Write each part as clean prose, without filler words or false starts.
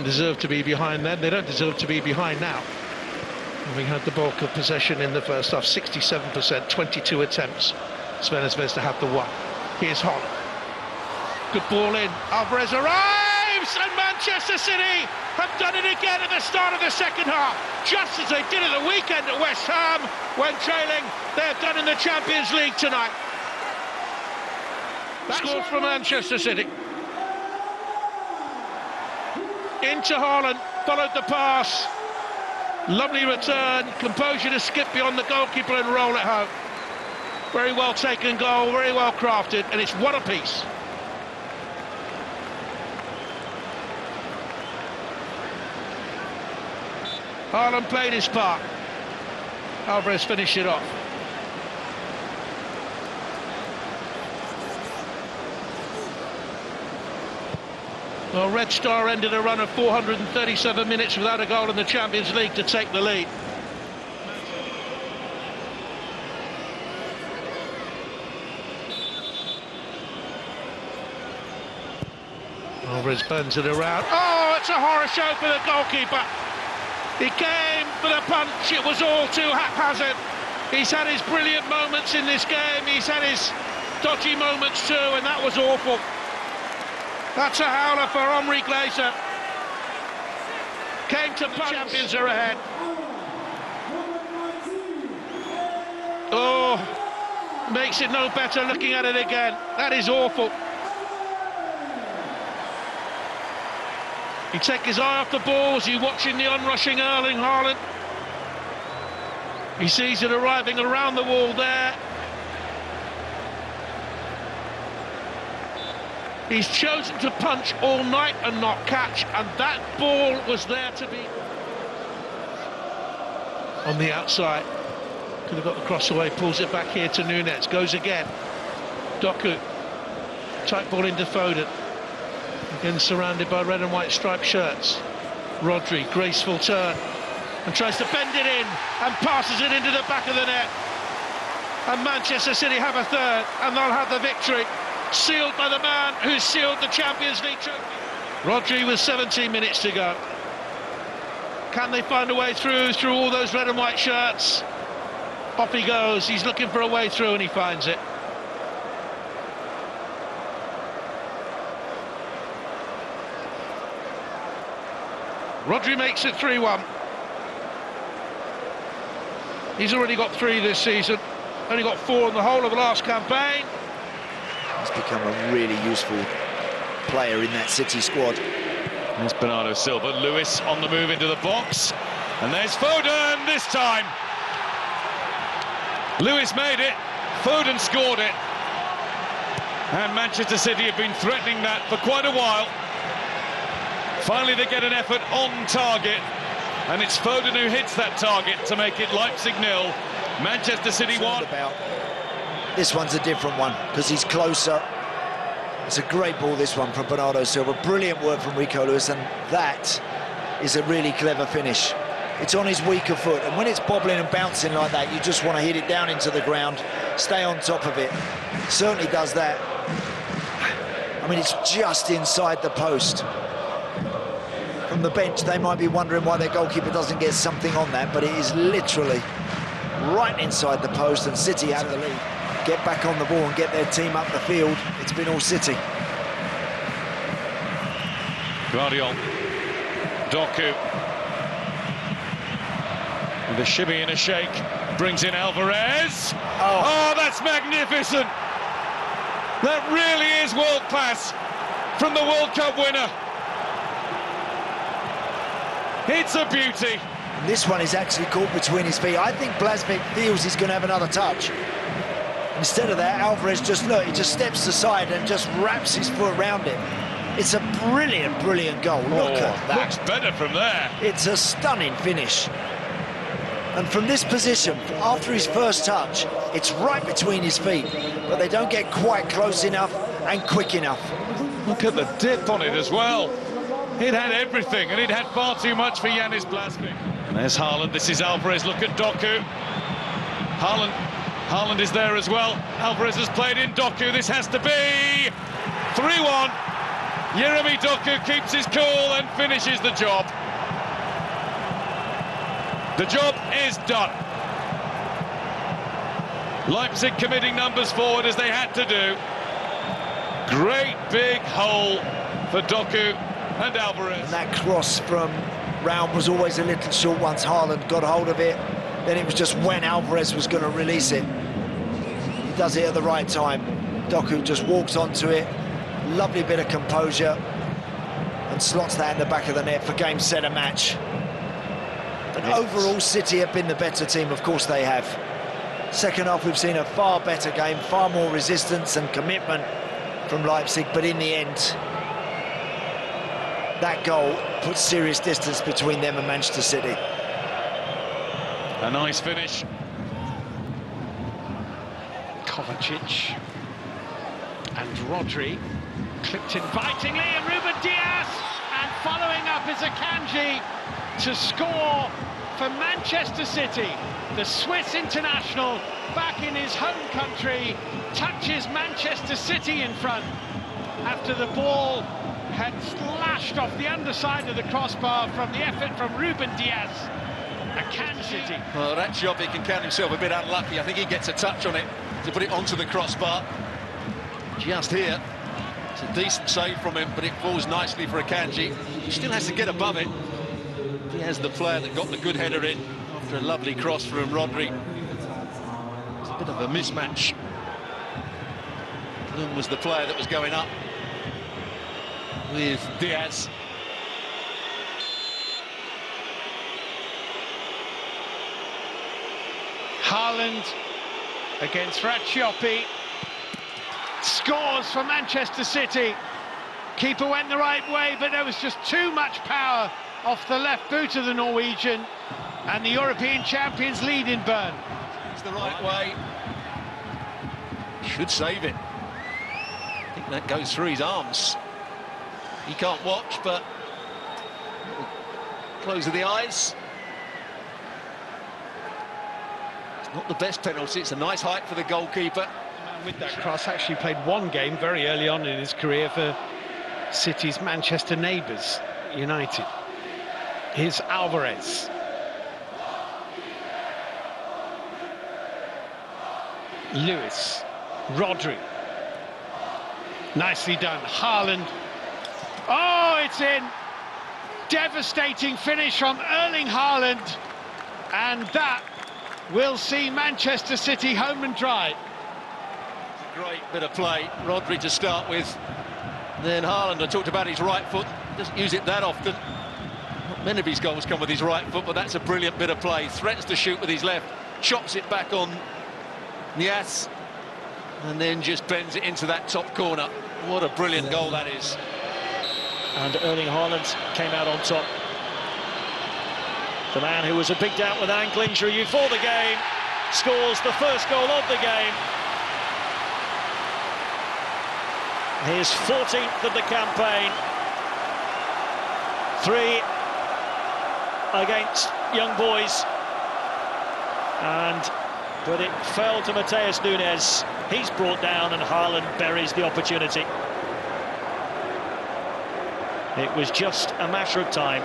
deserve to be behind then. They don't deserve to be behind now. Having had the bulk of possession in the first half, 67%, 22 attempts. Sven to have the one. Here's Holland. Good ball in. Alvarez arrives, and Manchester City have done it again at the start of the second half, just as they did at the weekend at West Ham when trailing. They have done in the Champions League tonight. Scored for Manchester City. Into Haaland, followed the pass. Lovely return, composure to skip beyond the goalkeeper and roll it home. Very well taken goal, very well crafted, and it's one apiece. Haaland played his part. Alvarez finished it off. Well, Red Star ended a run of 437 minutes without a goal in the Champions League to take the lead. Alvarez burns it around. Oh, it's a horror show for the goalkeeper. He came for the punch, it was all too haphazard. He's had his brilliant moments in this game, he's had his dodgy moments too, and that was awful. That's a howler for Omri Glazer. Came to punch. Champions are ahead. Oh, makes it no better looking at it again. That is awful. He take his eye off the ball as he watching the onrushing Erling Haaland. He sees it arriving around the wall there. He's chosen to punch all night and not catch, and that ball was there to be. On the outside, could have got the cross away, pulls it back here to Nunes, goes again. Doku, tight ball into Foden. Again surrounded by red and white striped shirts. Rodri, graceful turn, and tries to bend it in, and passes it into the back of the net. And Manchester City have a third, and they'll have the victory. Sealed by the man who sealed the Champions League trophy. Rodri with 17 minutes to go. Can they find a way through all those red and white shirts? Off he goes, he's looking for a way through and he finds it. Rodri makes it 3-1. He's already got 3 this season, only got 4 in the whole of the last campaign. He's become a really useful player in that City squad. There's Bernardo Silva. Lewis on the move into the box. And there's Foden this time. Lewis made it. Foden scored it. And Manchester City have been threatening that for quite a while. Finally they get an effort on target. And it's Foden who hits that target to make it Leipzig 0. Manchester City 1. This one's a different one because he's closer. It's a great ball, this one, from Bernardo Silva. Brilliant work from Rico Lewis, and that is a really clever finish. It's on his weaker foot, and when it's bobbling and bouncing like that, you just want to hit it down into the ground, stay on top of it. Certainly does that. I mean, it's just inside the post. From the bench, they might be wondering why their goalkeeper doesn't get something on that, but it is literally right inside the post, and City have the lead. Get back on the ball and get their team up the field. It's been all City. Guardiol, Doku, with a shimmy and a shake, brings in Alvarez. Oh, that's magnificent. That really is world class from the World Cup winner. It's a beauty. This one is actually caught between his feet. I think Blasvik feels he's going to have another touch. Instead of that, Alvarez he just steps aside and just wraps his foot around it. It's a brilliant, brilliant goal. Look at that. Looks better from there. It's a stunning finish. And from this position, after his first touch, it's right between his feet, but they don't get quite close enough and quick enough. Look at the dip on it as well. It had everything, and it had far too much for Yanis Blasvik. And there's Haaland. This is Alvarez. Look at Doku. Haaland is there as well. Alvarez has played in Doku. This has to be 3-1. Jeremy Doku keeps his cool and finishes the job. The job is done. Leipzig committing numbers forward as they had to do. Great big hole for Doku and Alvarez. And that cross from Raum was always a little short once Haaland got hold of it. Then it was just when Alvarez was going to release it. He does it at the right time. Doku just walks onto it. Lovely bit of composure. And slots that in the back of the net for game, set, and match. And overall, City have been the better team. Of course they have. Second half, we've seen a far better game, far more resistance and commitment from Leipzig. But in the end, that goal puts serious distance between them and Manchester City. A nice finish. Kovacic and Rodri clipped invitingly, and Ruben Dias, and following up is Akanji to score for Manchester City. The Swiss international back in his home country touches Manchester City in front after the ball had slashed off the underside of the crossbar from the effort from Ruben Dias. Akanji. Well, that job, he can count himself a bit unlucky. I think he gets a touch on it to put it onto the crossbar. Just here. It's a decent save from him, but it falls nicely for Akanji. He still has to get above it. He has the player that got the good header in after a lovely cross from Rodri. It's a bit of a mismatch. Bloom was the player that was going up with Diaz. Haaland against Racciopi. Scores for Manchester City. Keeper went the right way, but there was just too much power off the left boot of the Norwegian, and the European champions lead in Bern. It's the right way. Should save it. I think that goes through his arms. He can't watch, but close of the eyes. It's not the best penalty. It's a nice height for the goalkeeper. With that cross, actually played one game very early on in his career for City's Manchester neighbours, United. Here's Alvarez. Lewis. Rodri. Nicely done. Haaland. Oh, it's in. Devastating finish from Erling Haaland. And that will see Manchester City home and dry. Great bit of play. Rodri to start with. Then Haaland, I talked about his right foot. Doesn't use it that often. Not many of his goals come with his right foot, but that's a brilliant bit of play. Threatens to shoot with his left. Chops it back on Nias. And then just bends it into that top corner. What a brilliant goal that is. And Erling Haaland came out on top. The man who was a big doubt with ankle injury before the game scores the first goal of the game. His 14th of the campaign. 3 against young boys. But it fell to Mateus Nunes. He's brought down and Haaland buries the opportunity. It was just a matter of time.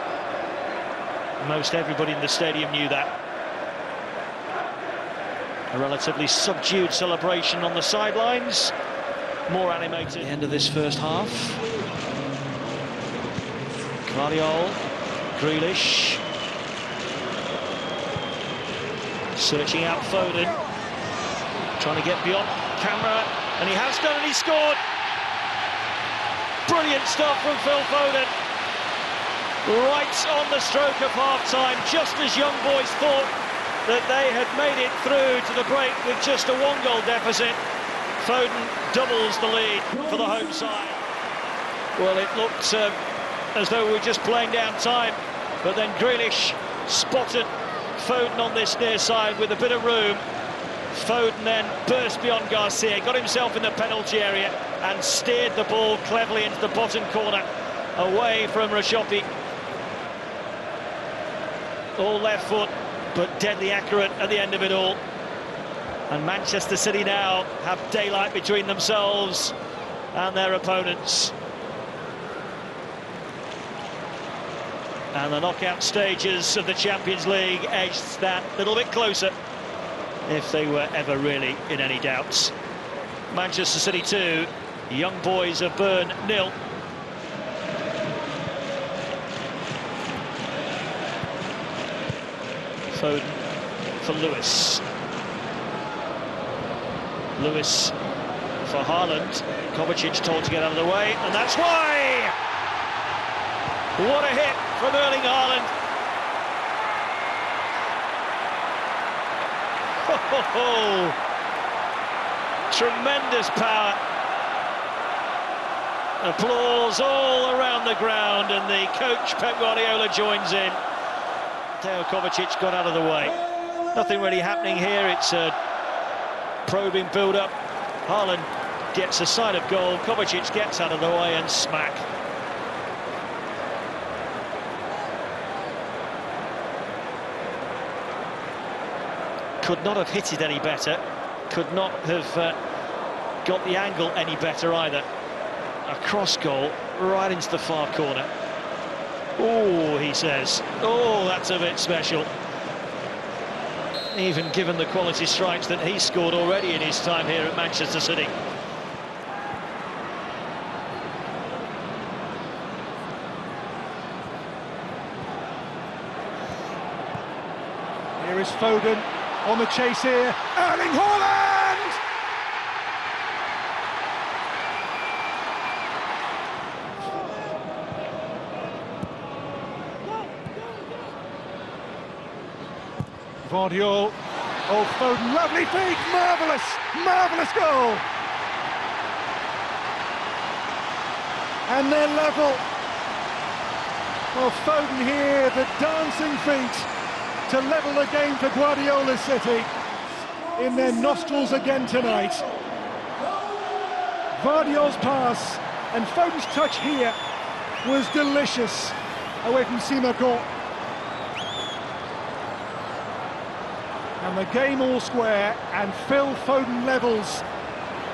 Most everybody in the stadium knew that. A relatively subdued celebration on the sidelines. More animated. At the end of this first half. Guardiola, Grealish. Searching out Foden. Trying to get beyond camera. And he has done, and he scored. Brilliant stuff from Phil Foden. Right on the stroke of half-time, just as young boys thought that they had made it through to the break with just a 1-goal deficit. Foden doubles the lead for the home side. Well, it looked as though we were just playing down time, but then Grealish spotted Foden on this near side with a bit of room. Foden then burst beyond Garcia, got himself in the penalty area and steered the ball cleverly into the bottom corner, away from Racciopi. All left foot, but deadly accurate at the end of it all. And Manchester City now have daylight between themselves and their opponents. And the knockout stages of the Champions League edged that little bit closer, if they were ever really in any doubts. Manchester City 2, Young Boys of Bern 0. Foden for Lewis. Lewis for Haaland. Kovacic told to get out of the way, and that's why! What a hit from Erling Haaland. Oh, tremendous power. Applause all around the ground, and the coach Pep Guardiola joins in. Teo Kovacic got out of the way. Nothing really happening here. It's a probing build-up. Haaland gets a side of goal. Kovacic gets out of the way, and smack. Could not have hit it any better. Could not have got the angle any better either. A cross goal right into the far corner. Oh, he says. Oh, that's a bit special. Even given the quality strikes that he scored already in his time here at Manchester City. Here is Foden on the chase here. Erling Haaland! Vardiol, oh Foden, lovely feet, marvellous, marvellous goal. And they're level. Well, Foden here, the dancing feet to level the game for Guardiola City. In their nostrils again tonight. Vardiol's pass and Foden's touch here was delicious away from Simakon. And the game all square, and Phil Foden levels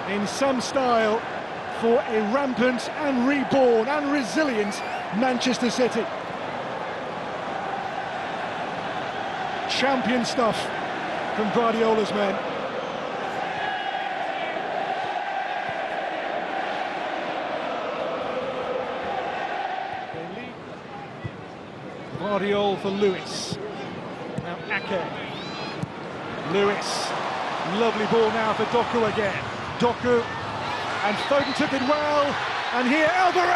in some style for a rampant and reborn and resilient Manchester City. Champion stuff from Guardiola's men. Vardiol for Lewis. Now Ake. Lewis, lovely ball now for Doku again. Doku, and Foden took it well, and here Alvarez!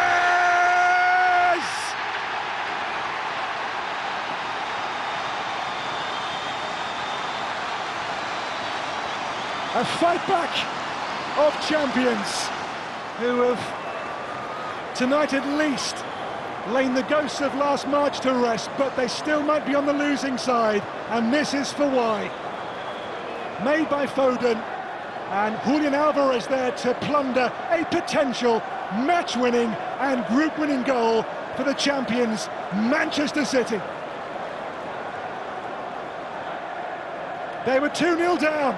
A fight back of champions who have tonight at least lain the ghosts of last March to rest, but they still might be on the losing side, and this is for why. Made by Foden, and Julian Alvarez there to plunder a potential match-winning and group-winning goal for the champions, Manchester City. They were 2-0 down.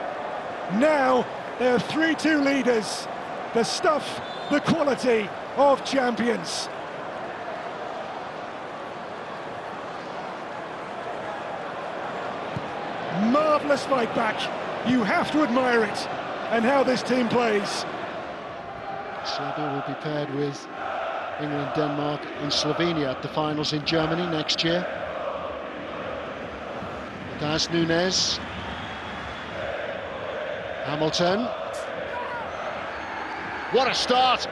Now they're 3-2 leaders. The stuff, the quality of champions. Marvellous fight back. You have to admire it, and how this team plays. Serbia will be paired with England, Denmark and Slovenia at the finals in Germany next year. Diaz Nunes. Hamilton. What a start!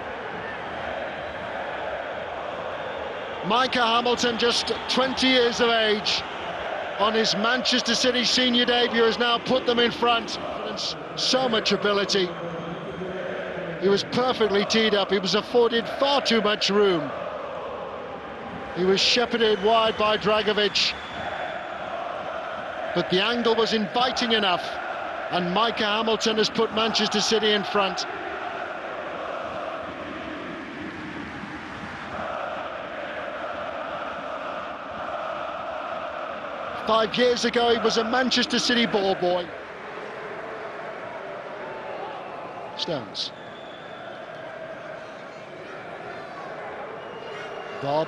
Micah Hamilton, just 20 years of age, on his Manchester City senior debut, has now put them in front. So much ability. He was perfectly teed up. He was afforded far too much room. He was shepherded wide by Dragovic. But the angle was inviting enough, and Micah Hamilton has put Manchester City in front. Five years ago, he was a Manchester City ball boy. Stones. Bob.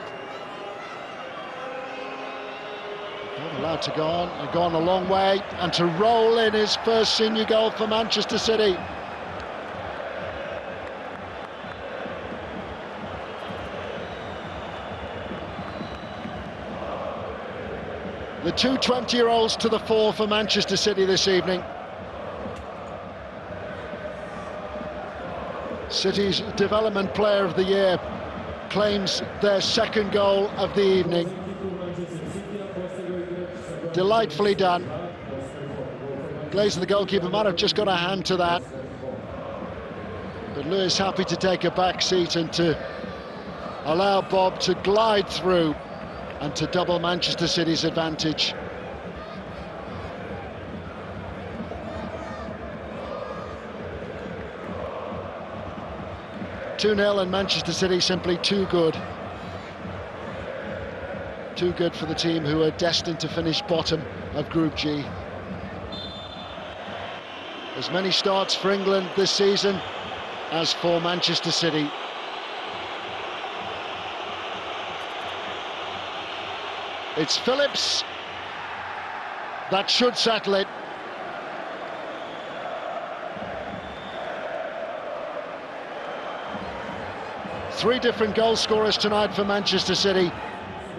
Not allowed to go on, and gone a long way, and to roll in his first senior goal for Manchester City. The two 20-year-olds to the fore for Manchester City this evening. City's Development Player of the Year claims their second goal of the evening. Delightfully done. Glazer, the goalkeeper, might have just got a hand to that. But Lewis happy to take a back seat and to allow Bob to glide through and to double Manchester City's advantage. (2-0) and Manchester City simply too good. Too good for the team who are destined to finish bottom of Group G. As many starts for England this season as for Manchester City. It's Phillips. That should settle it. Three different goal scorers tonight for Manchester City.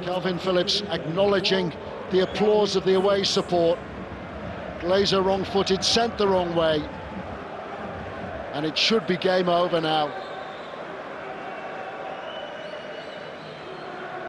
Calvin Phillips acknowledging the applause of the away support. Glazer wrong-footed, sent the wrong way. And it should be game over now.